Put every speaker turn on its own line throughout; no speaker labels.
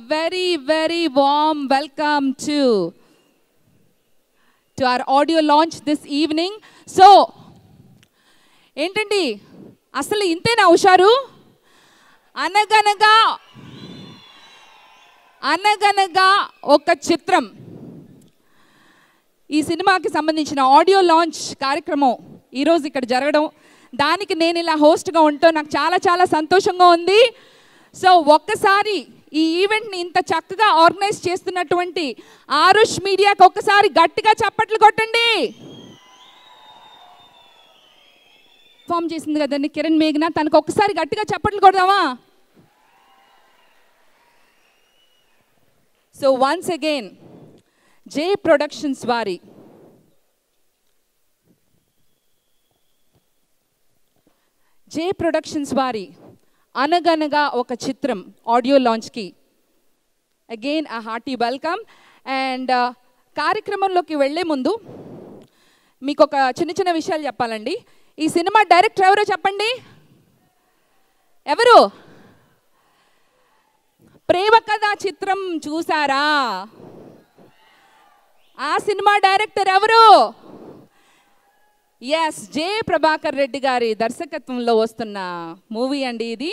very warm welcome to our audio launch this evening. So, ఏంటండి అసలు ఇంతేనా హుషారు? అనగనగా ఒక చిత్రం, ఈ సినిమాకి సంబంధించిన ఆడియో లాంచ్ కార్యక్రమం ఈరోజు ఇక్కడ జరగడం, దానికి నేను ఇలా హోస్ట్గా ఉంటాను, నాకు చాలా సంతోషంగా ఉంది. సో ఒక్కసారి ఈ ఈవెంట్ని ఇంత చక్కగా ఆర్గనైజ్ చేస్తున్నటువంటి ఆరుష్ మీడియాకి ఒక్కసారి గట్టిగా చప్పట్లు కొట్టండి. ఫామ్ చేసింది కదండి కిరణ్ మేఘన, తనకు ఒక్కసారి గట్టిగా చప్పట్లు కొడదామా? So once again J productions వారి అనగనగా ఒక చిత్రం ఆడియో లాంచ్కి again a hearty welcome. And కార్యక్రమంలోకి వెళ్ళే ముందు మీకు ఒక చిన్న విషయాలు చెప్పాలండి. ఈ సినిమా డైరెక్టర్ ఎవరో చెప్పండి. ఎవరు? ప్రేమ కథా చిత్రం చూసారా? ఆ సినిమా డైరెక్టర్ ఎవరు? ఎస్, జే ప్రభాకర్ రెడ్డి గారి దర్శకత్వంలో వస్తున్న మూవీ అండి ఇది.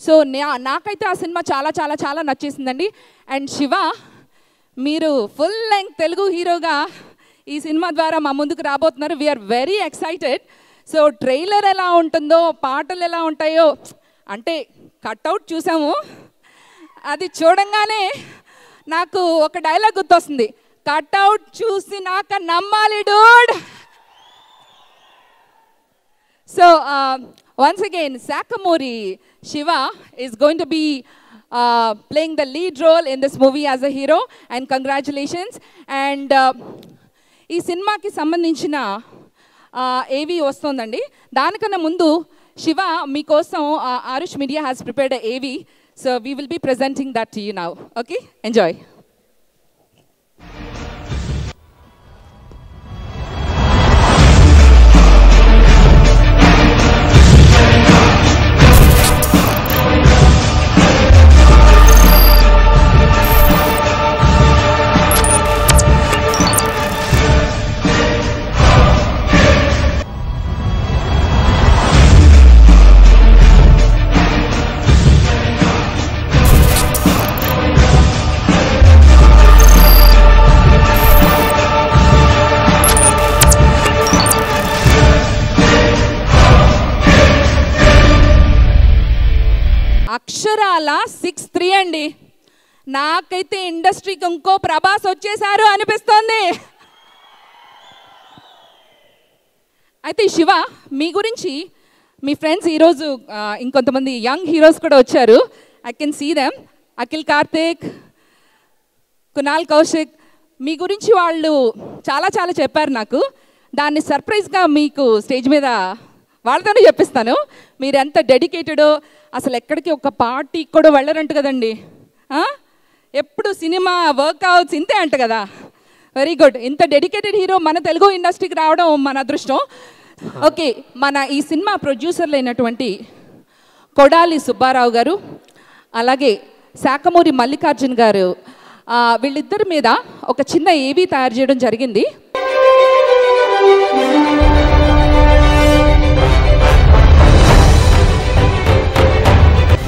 సో నాకైతే ఆ సినిమా చాలా నచ్చేసిందండి. అండ్ శివ, మీరు ఫుల్ లెంగ్త్ తెలుగు హీరోగా ఈ సినిమా ద్వారా మా ముందుకు రాబోతున్నారు. We're very excited. So trailer ఎలా ఉంటుందో, పాటలు ఎలా ఉంటాయో, అంటే కట్అవుట్ చూసాము, అది చూడంగానే నాకు ఒక డైలాగ్ గుర్తొస్తుంది, కట్అవుట్ చూసి నాక నమ్మాలి Dude. So once again, Sakamori Shiva is going to be playing the lead role in this movie as a hero, and congratulations. And ee cinema ki sambandhinchina AV vastundandi. Danikana mundu Shiva meekosam Arush Media has prepared a AV, so we will be presenting that to you now. Okay, enjoy. అక్షరాల 6'3" అండి. నాకైతే ఇండస్ట్రీకి ఇంకో ప్రభాస్ వచ్చేసారు అనిపిస్తోంది. అయితే శివ, మీ గురించి మీ friends ఈరోజు ఇంకొంతమంది యంగ్ హీరోస్ కూడా వచ్చారు. I can see them. Akhil Karthik, Kunal Kaushik, మీ గురించి వాళ్ళు చాలా చెప్పారు నాకు. దాన్ని సర్ప్రైజ్గా మీకు స్టేజ్ మీద వాళ్ళతోనే చెప్పిస్తాను. మీరు ఎంత డెడికేటెడో, అసలు ఎక్కడికి ఒక పార్టీకి కూడా వెళ్ళరంట కదండి. ఎప్పుడు సినిమా వర్క్అవుట్స్ ఇంతే అంట కదా. Very good. ఇంత డెడికేటెడ్ హీరో మన తెలుగు ఇండస్ట్రీకి రావడం మన అదృష్టం. ఓకే, మన ఈ సినిమా ప్రొడ్యూసర్లు అయినటువంటి కొడాలి సుబ్బారావు గారు, అలాగే శాఖమూరి మల్లికార్జున్ గారు, వీళ్ళిద్దరి మీద ఒక చిన్న ఏవీ తయారు చేయడం జరిగింది.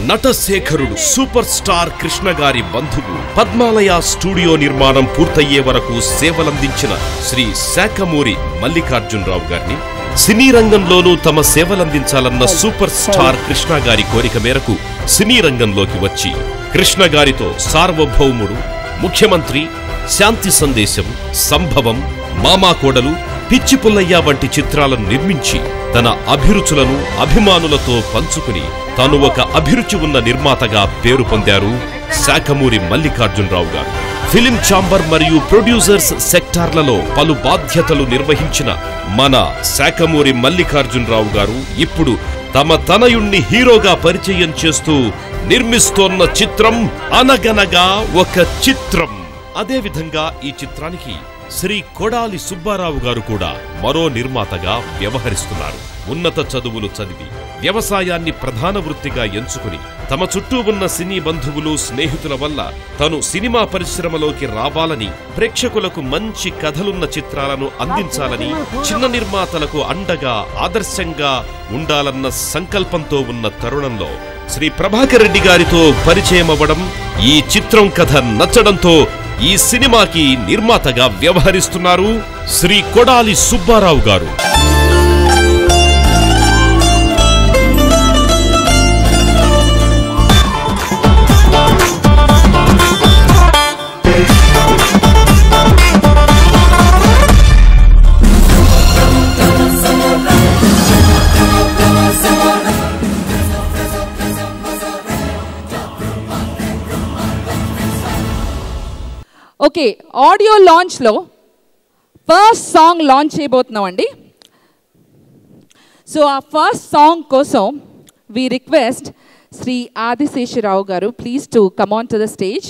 నటశేఖరుడు సూపర్ స్టార్ కృష్ణ గారి బంధువు, పద్మాలయ స్టూడియో నిర్మాణం పూర్తయ్యే వరకు సేవలందించిన శ్రీ శాఖమూరి మల్లికార్జునరావు గారిని సినీ రంగంలోనూ తమ సేవలందించాలన్న సూపర్ స్టార్ కృష్ణ గారి కోరిక మేరకు సినీ రంగంలోకి వచ్చి కృష్ణ గారితో సార్వభౌముడు, ముఖ్యమంత్రి, శాంతి సందేశం, సంభవం, మామా కోడలు, పిచ్చి పుల్లయ్య వంటి చిత్రాలను నిర్మించి తన అభిరుచులను అభిమానులతో పంచుకుని తాను ఒక అభిరుచి ఉన్న నిర్మాతగా పేరు పొందారు శాఖమూరి మల్లికార్జునరావు గారు. ఫిలిం ఛాంబర్ మరియు ప్రొడ్యూసర్స్ సెక్టార్లలో పలు బాధ్యతలు నిర్వహించిన మన శాఖమూరి మల్లికార్జునరావు గారు ఇప్పుడు తమ తనయుణ్ణి హీరోగా పరిచయం చేస్తూ నిర్మిస్తోన్న చిత్రం అనగనగా ఒక చిత్రం. అదే విధంగా ఈ చిత్రానికి శ్రీ కొడాలి సుబ్బారావు గారు కూడా మరో నిర్మాతగా వ్యవహరిస్తున్నారు. ఉన్నత చదువులు చదివి వ్యవసాయాన్ని ప్రధాన వృత్తిగా ఎంచుకుని తమ చుట్టూ ఉన్న సినీ బంధువులు స్నేహితుల వల్ల తను సినిమా పరిశ్రమలోకి రావాలని, ప్రేక్షకులకు మంచి కథలున్న చిత్రాలను అందించాలని, చిన్న నిర్మాతలకు అండగా ఆదర్శంగా ఉండాలన్న సంకల్పంతో ఉన్న తరుణంలో శ్రీ ప్రభాకర్ రెడ్డి గారితో పరిచయం అవ్వడం, ఈ చిత్రం కథ నచ్చడంతో ఈ సినిమాకి నిర్మాతగా వ్యవహరిస్తున్నారు శ్రీ కొడాలి సుబ్బారావు గారు.
ఓకే, ఆడియో లాంచ్లో ఫస్ట్ సాంగ్ లాంచ్ చేయబోతున్నామండి. సో ఆ ఫస్ట్ సాంగ్ కోసం వి రిక్వెస్ట్ శ్రీ ఆదిశేషరావు గారు please to come on to the stage.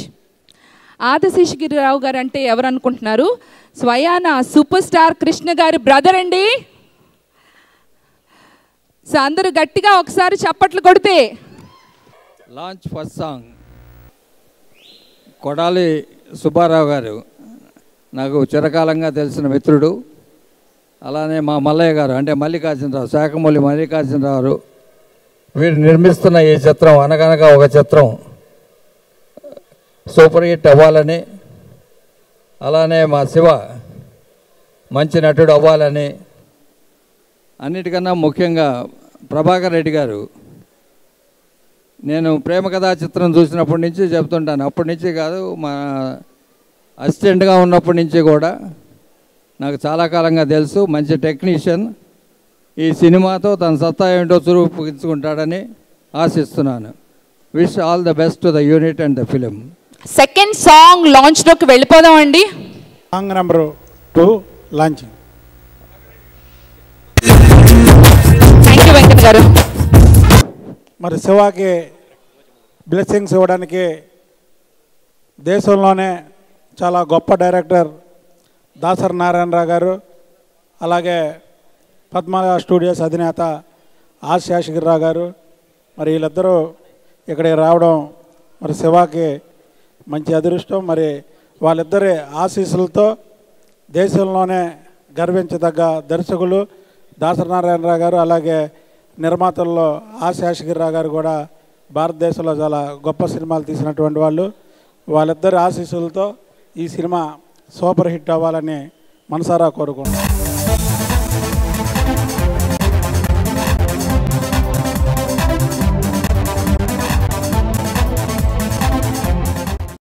Adiseshagirirao గారు అంటే ఎవరు అనుకుంటున్నారు? స్వయాన సూపర్ స్టార్ కృష్ణ గారి బ్రదర్ అండి. సో అందరూ గట్టిగా ఒకసారి చప్పట్లు కొడితే
launch first song Kodali Subbarao గారు నాకు చిరకాలంగా తెలిసిన మిత్రుడు. అలానే మా మల్లయ్య గారు అంటే మల్లికార్జునరావు, శాఖమూలి మల్లికార్జునరావు వీరు నిర్మిస్తున్న ఈ చిత్రం అనగనగా ఒక చిత్రం సూపర్ హిట్ అవ్వాలని, అలానే మా శివ మంచి నటుడు అవ్వాలని, అన్నిటికన్నా ముఖ్యంగా ప్రభాకర్ రెడ్డి గారు, నేను ప్రేమ కథా చిత్రం చూసినప్పటి నుంచి చెప్తుంటాను, అప్పటి నుంచి కాదు మా అసిస్టెంట్గా ఉన్నప్పటి నుంచి కూడా నాకు చాలా కాలంగా తెలుసు. మంచి టెక్నీషియన్. ఈ సినిమాతో తన సత్తా ఏంటో చూపించుకుంటాడని ఆశిస్తున్నాను. Wish all the best to the unit and the film.
Second song లాంచ్లోకి వెళ్ళిపోదామండి.
Song number 2 launching.
Thank you Venkat గారు.
మరి శివాకి బ్లెస్సింగ్స్ ఇవ్వడానికి దేశంలోనే చాలా గొప్ప డైరెక్టర్ దాసరి నారాయణరావు గారు, అలాగే పద్మాలయ స్టూడియోస్ అధినేత ఆర్ శేషగిరిరావు గారు, మరి వీళ్ళిద్దరూ ఇక్కడికి రావడం మరి శివాకి మంచి అదృష్టం. మరి వాళ్ళిద్దరి ఆశీస్సులతో దేశంలోనే గర్వించదగ్గ దర్శకులు దాసరి నారాయణరావు గారు, అలాగే నిర్మాతల్లో ఆర్ శేషగిరిరావు గారు కూడా భారతదేశంలో చాలా గొప్ప సినిమాలు తీసినటువంటి వాళ్ళు. వాళ్ళిద్దరి ఆశీస్సులతో ఈ సినిమా సూపర్ హిట్ అవ్వాలని మనసారా కోరుకుంటున్నాను.